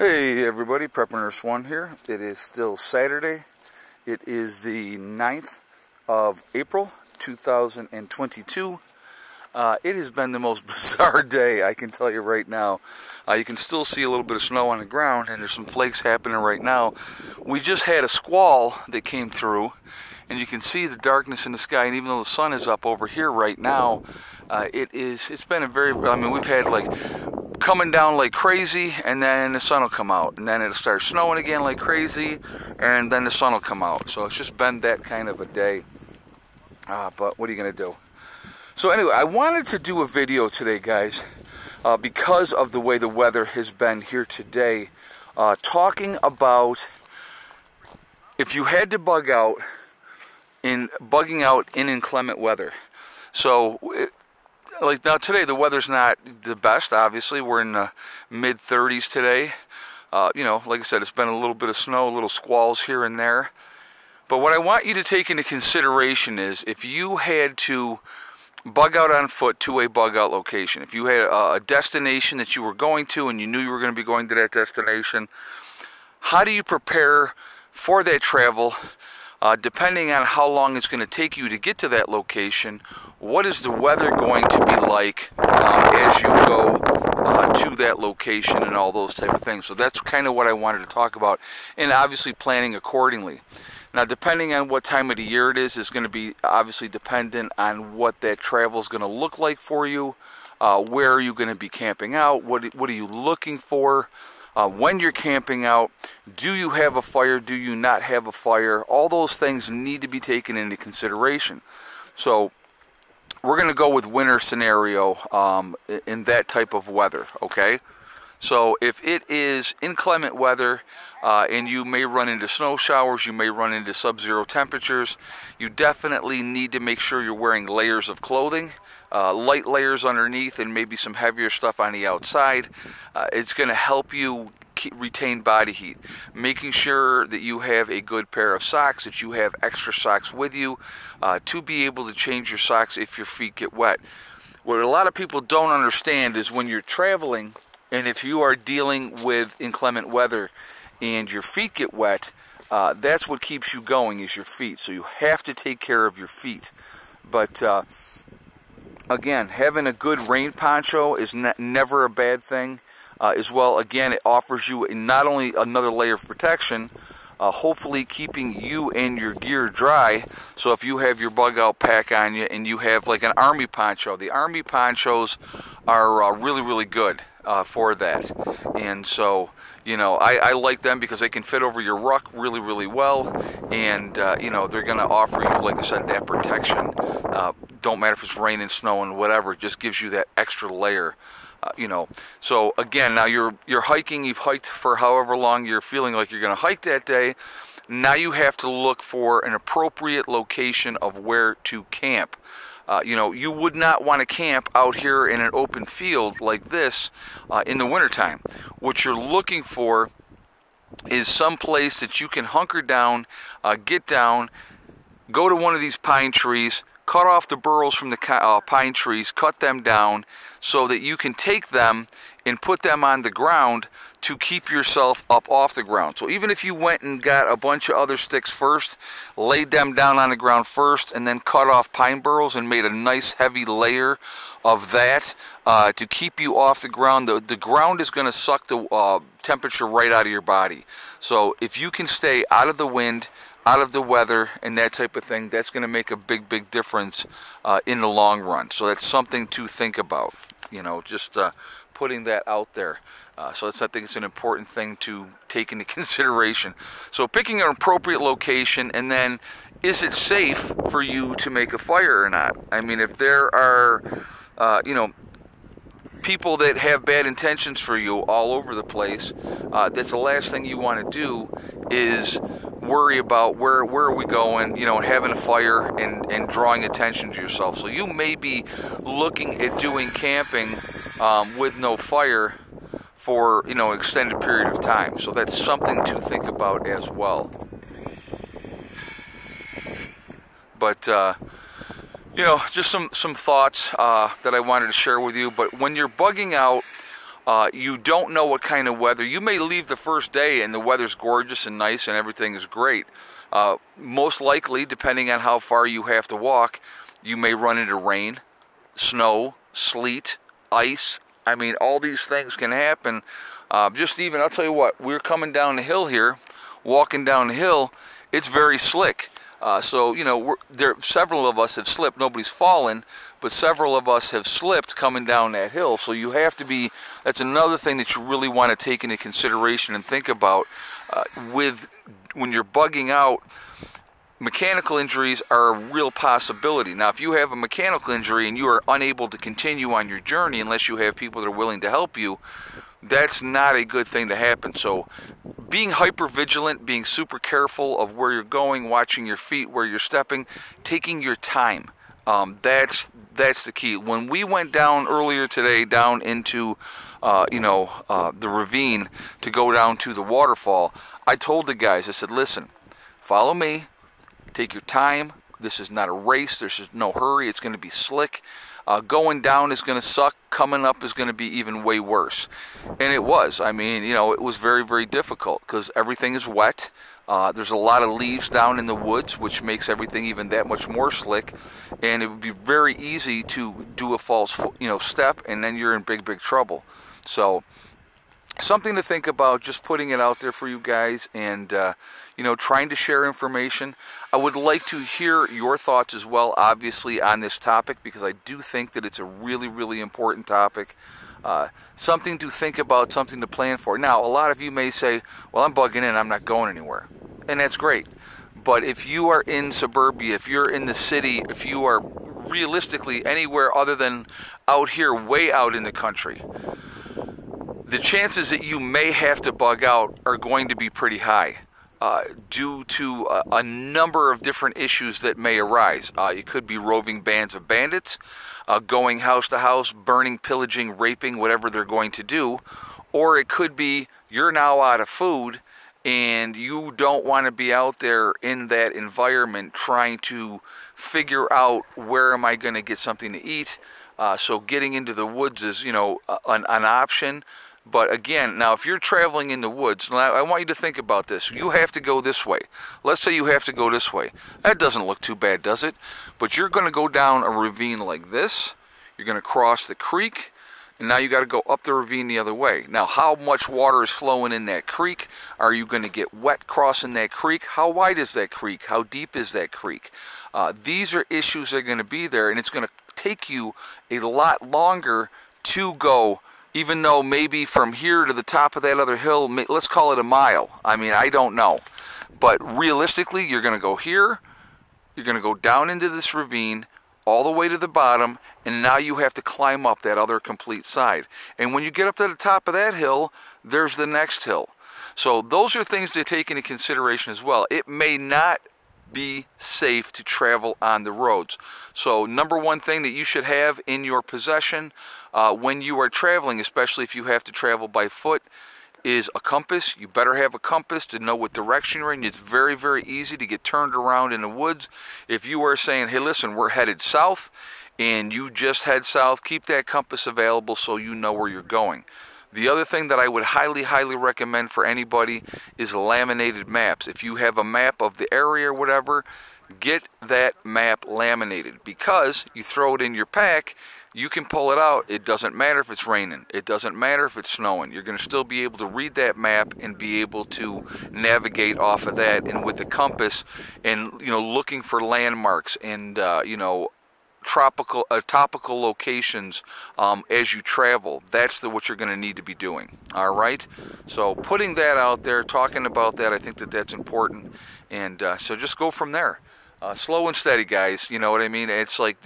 Hey everybody, Prepper Nurse 1 here. It is still Saturday. It is the 9th of April 2022. It has been the most bizarre day, I can tell you right now. You can still see a little bit of snow on the ground, and there's some flakes happening right now. We just had a squall that came through, and you can see the darkness in the sky, and even though the sun is up over here right now, it's been a very, we've had like coming down like crazy, and then the sun will come out, and then it'll start snowing again like crazy, and then the sun will come out. So it's just been that kind of a day. But what are you gonna do? So anyway, I wanted to do a video today, guys, because of the way the weather has been here today, talking about if you had to bugging out in inclement weather. So like now today, the weather's not the best, obviously. We're in the mid-30s today. Like I said, it's been a little bit of snow, little squalls here and there. But what I want you to take into consideration is if you had to bug out on foot to a bug out location, if you had a destination that you were going to and you knew you were going to be going to that destination, how do you prepare for that travel? Depending on how long it's going to take you to get to that location, what is the weather going to be like as you go to that location and all those type of things. So that's kind of what I wanted to talk about, and obviously planning accordingly. Now, depending on what time of the year it is going to be obviously dependent on what that travel is going to look like for you. Where are you going to be camping out? What are you looking for? When you're camping out, do you have a fire? Do you not have a fire? All those things need to be taken into consideration. So we're going to go with winter scenario in that type of weather, okay? So if it is inclement weather and you may run into snow showers, you may run into sub-zero temperatures, you definitely need to make sure you're wearing layers of clothing. Light layers underneath and maybe some heavier stuff on the outside. It's going to help you retain body heat. Making sure that you have a good pair of socks, that you have extra socks with you to be able to change your socks if your feet get wet. What a lot of people don't understand is when you're traveling and if you are dealing with inclement weather and your feet get wet, that's what keeps you going is your feet. So you have to take care of your feet. But again, having a good rain poncho is never a bad thing. As well, again, it offers you not only another layer of protection, hopefully keeping you and your gear dry. So if you have your bug out pack on you and you have like an army poncho, the army ponchos are really, really good for that. And so, I like them because they can fit over your ruck really, really well. And, they're going to offer you, like I said, that protection. Don't matter if it's raining, snowing, whatever. It just gives you that extra layer, So, again, now you're hiking. You've hiked for however long you're feeling like you're going to hike that day. Now you have to look for an appropriate location of where to camp. You would not want to camp out here in an open field like this in the wintertime. What you're looking for is some place that you can hunker down, get down, go to one of these pine trees, cut off the burls from the pine trees, cut them down so that you can take them and put them on the ground to keep yourself up off the ground. So even if you went and got a bunch of other sticks first, laid them down on the ground first, and then cut off pine burls and made a nice heavy layer of that to keep you off the ground, the ground is going to suck the temperature right out of your body. So if you can stay out of the wind, out of the weather and that type of thing, that's going to make a big, big difference in the long run. So that's something to think about, just putting that out there. So I think it's an important thing to take into consideration. So picking an appropriate location, and then is it safe for you to make a fire or not? I mean, if there are, people that have bad intentions for you all over the place, that's the last thing you want to do is worry about where are we going, having a fire and drawing attention to yourself. So you may be looking at doing camping with no fire for an extended period of time. So that's something to think about as well. But just some thoughts that I wanted to share with you. But when you're bugging out You don't know what kind of weather. You may leave the first day and the weather's gorgeous and nice and everything is great. Most likely, depending on how far you have to walk, you may run into rain, snow, sleet, ice. I mean, all these things can happen. Just even, I'll tell you what, we're coming down the hill here, walking down the hill, it's very slick. So, you know, several of us have slipped. Nobody's fallen, but several of us have slipped coming down that hill. So you have to be, that's another thing that you really want to take into consideration and think about when you're bugging out. Mechanical injuries are a real possibility. Now, if you have a mechanical injury and you are unable to continue on your journey unless you have people that are willing to help you, that's not a good thing to happen. So being hyper vigilant, being super careful of where you're going, watching your feet, where you're stepping, taking your time, that's the key. When we went down earlier today, down into the ravine to go down to the waterfall, I told the guys, I said, listen, follow me, take your time. This is not a race. There's no hurry. It's going to be slick. Going down is going to suck. Coming up is going to be even way worse. And it was. I mean, you know, it was very, very difficult because everything is wet. There's a lot of leaves down in the woods, which makes everything even that much more slick. And it would be very easy to do a false, step, and then you're in big, big trouble. So something to think about, just putting it out there for you guys and, trying to share information. I would like to hear your thoughts as well, obviously, on this topic, because I do think that it's a really, really important topic. Something to think about, something to plan for. Now, a lot of you may say, well, I'm bugging in, I'm not going anywhere. And that's great. But if you are in suburbia, if you're in the city, if you are realistically anywhere other than out here, way out in the country, the chances that you may have to bug out are going to be pretty high due to a number of different issues that may arise. It could be roving bands of bandits, going house to house, burning, pillaging, raping, whatever they're going to do. Or it could be you're now out of food and you don't want to be out there in that environment trying to figure out where am I going to get something to eat. So getting into the woods is, an option. But again, now if you're traveling in the woods, I want you to think about this. You have to go this way. Let's say you have to go this way. That doesn't look too bad, does it? But you're going to go down a ravine like this. You're going to cross the creek. And now you got to go up the ravine the other way. Now, how much water is flowing in that creek? Are you going to get wet crossing that creek? How wide is that creek? How deep is that creek? These are issues that are going to be there, and it's going to take you a lot longer to go, even though maybe from here to the top of that other hill, let's call it a mile. I mean, I don't know. But realistically, you're going to go here, you're going to go down into this ravine, all the way to the bottom, and now you have to climb up that other complete side. And when you get up to the top of that hill, there's the next hill. So those are things to take into consideration as well. It may not be safe to travel on the roads. So number one thing that you should have in your possession when you are traveling, especially if you have to travel by foot, is a compass. You better have a compass to know what direction you're in. It's very, very easy to get turned around in the woods. If you are saying, hey, listen, we're headed south, and you just head south, keep that compass available so you know where you're going. The other thing that I would highly, highly recommend for anybody is laminated maps. If you have a map of the area or whatever, get that map laminated, because you throw it in your pack, you can pull it out. It doesn't matter if it's raining. It doesn't matter if it's snowing. You're going to still be able to read that map and be able to navigate off of that, and with the compass, and looking for landmarks and topical locations as you travel. That's what you're going to need to be doing. All right. So putting that out there, talking about that, I think that's important. And so just go from there. Slow and steady, guys. You know what I mean? It's like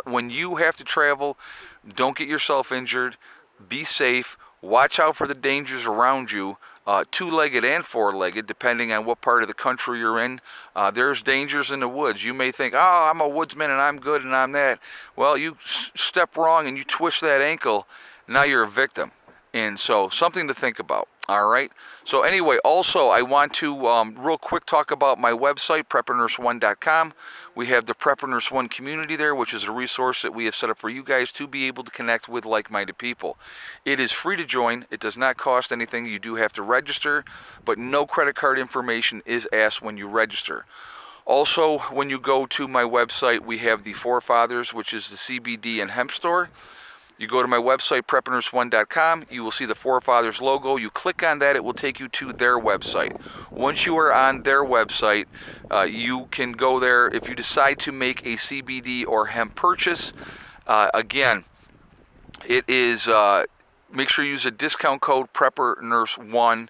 when you have to travel, don't get yourself injured. Be safe. Watch out for the dangers around you, two-legged and four-legged, depending on what part of the country you're in. There's dangers in the woods. You may think, oh, I'm a woodsman and I'm good and I'm that. Well, you step wrong and you twist that ankle, now you're a victim. And so something to think about. All right. So anyway, also I want to real quick talk about my website, preppernurse1.com. We have the Prepper Nurse 1 community there, which is a resource that we have set up for you guys to be able to connect with like-minded people. It is free to join. It does not cost anything. You do have to register, but no credit card information is asked when you register. Also, when you go to my website, we have the Forefathers, which is the CBD and hemp store. You go to my website, preppernurse1.com, you will see the Forefathers logo. You click on that, it will take you to their website. Once you are on their website, you can go there. If you decide to make a CBD or hemp purchase, again, it is, make sure you use a discount code PrepperNurse1,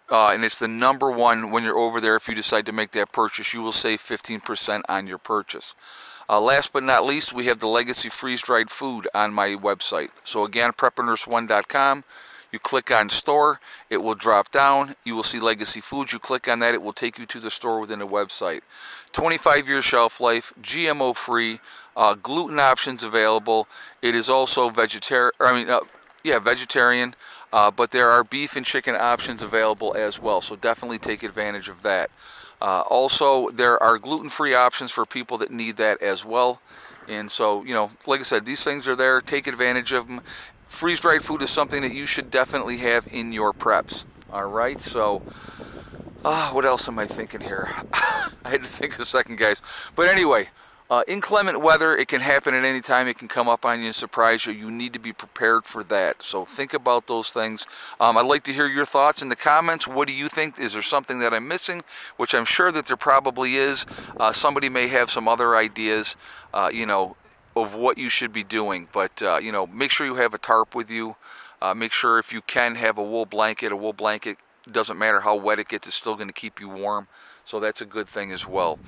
and it's the number 1 when you're over there. If you decide to make that purchase, you will save 15% on your purchase. Last but not least, we have the Legacy freeze-dried food on my website. So again, preppernurse1.com. You click on store, it will drop down. You will see Legacy Foods. You click on that, it will take you to the store within the website. 25-year shelf life, GMO-free, gluten options available. It is also vegetarian. Vegetarian. But there are beef and chicken options available as well. So definitely take advantage of that. Also, there are gluten-free options for people that need that as well. And so, you know, like I said, these things are there. Take advantage of them. Freeze-dried food is something that you should definitely have in your preps. All right, so what else am I thinking here? I had to think a second, guys. But anyway, inclement weather, it can happen at any time. It can come up on you and surprise you. You need to be prepared for that. So think about those things. I'd like to hear your thoughts in the comments. What do you think? Is there something that I'm missing? Which I'm sure that there probably is. Somebody may have some other ideas, you know, of what you should be doing. But, you know, make sure you have a tarp with you. Make sure if you can have a wool blanket. A wool blanket, doesn't matter how wet it gets, it's still going to keep you warm. So that's a good thing as well.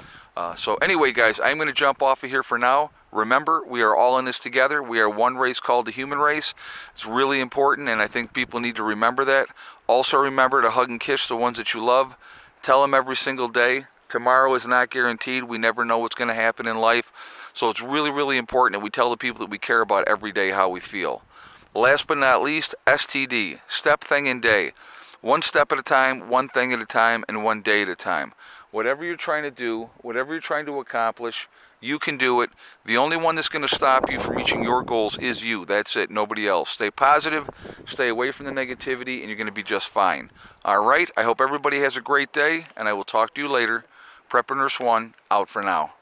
So anyway, guys, I'm going to jump off of here for now. Remember, we are all in this together. We are one race called the human race. It's really important, and I think people need to remember that. Also remember to hug and kiss the ones that you love. Tell them every single day. Tomorrow is not guaranteed. We never know what's going to happen in life. So it's really, really important that we tell the people that we care about every day how we feel. Last but not least, STD, step, thing, and day. One step at a time, one thing at a time, and one day at a time. Whatever you're trying to do, whatever you're trying to accomplish, you can do it. The only one that's going to stop you from reaching your goals is you. That's it, nobody else. Stay positive, stay away from the negativity, and you're going to be just fine. All right, I hope everybody has a great day, and I will talk to you later. Prepper Nurse 1, out for now.